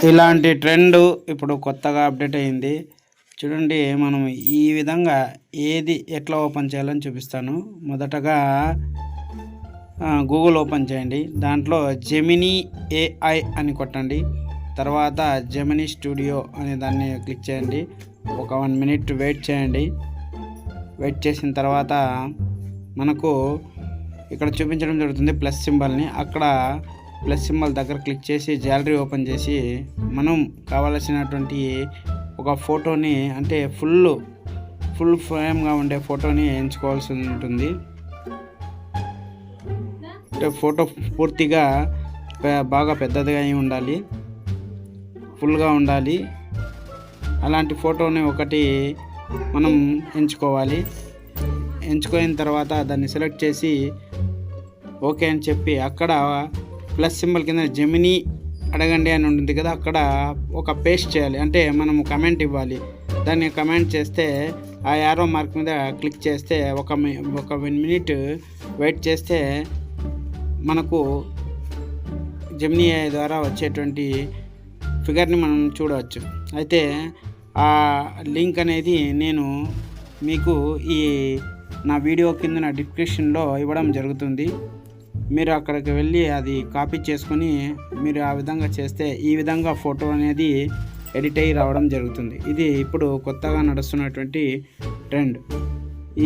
ఇలాంటి ట్రెండ్ ఇప్పుడు కొత్తగా అప్డేట్ అయింది. చూడండి, మనం ఈ విధంగా ఏది ఎట్లా ఓపెన్ చేయాలని చూపిస్తాను. మొదటగా గూగుల్ ఓపెన్ చేయండి. దాంట్లో జెమినీ AI అని కొట్టండి. తర్వాత జెమినీ స్టూడియో అనే దాన్ని క్లిక్ చేయండి. ఒక 1 minute వెయిట్ చేయండి. వెయిట్ చేసిన తర్వాత మనకు ఇక్కడ చూపించడం జరుగుతుంది ప్లస్ సింబల్ని. అక్కడ ప్లస్ సింబల్ దగ్గర క్లిక్ చేసి గ్యాలరీ ఓపెన్ చేసి మనం కావలసినటువంటి ఒక ఫోటోని, అంటే ఫుల్ ఫ్రేమ్గా ఉండే ఫోటోని ఎంచుకోవాల్సి ఉంటుంది. అంటే ఫోటో పూర్తిగా బాగా పెద్దదిగా ఉండాలి, ఫుల్గా ఉండాలి. అలాంటి ఫోటోని ఒకటి మనం ఎంచుకోవాలి. ఎంచుకున్న తర్వాత దాన్ని సెలెక్ట్ చేసి ఓకే అని చెప్పి అక్కడ ప్లస్ సింబల్ కింద జెమినీ అడగండి అని ఉంటుంది కదా, అక్కడ ఒక పేస్ట్ చేయాలి. అంటే మనం కమెంట్ ఇవ్వాలి. దాన్ని కమెంట్ చేస్తే ఆ యారో మార్క్ మీద క్లిక్ చేస్తే ఒక 1 minute వెయిట్ చేస్తే మనకు జెమినీ AI ద్వారా వచ్చేటువంటి ఫిగర్ని మనం చూడవచ్చు. అయితే ఆ లింక్ అనేది నేను మీకు నా వీడియో కింద నా డిస్క్రిప్షన్లో ఇవ్వడం జరుగుతుంది. మీరు అక్కడికి వెళ్ళి అది కాపీ చేసుకొని మీరు ఆ విధంగా చేస్తే ఈ విధంగా ఫోటో అనేది ఎడిట్ అయ్యి రావడం జరుగుతుంది. ఇది ఇప్పుడు కొత్తగా నడుస్తున్నటువంటి ట్రెండ్.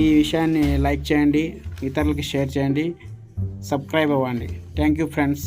ఈ విషయాన్ని లైక్ చేయండి, ఇతరులకి షేర్ చేయండి, సబ్స్క్రైబ్ అవ్వండి. Thank you friends.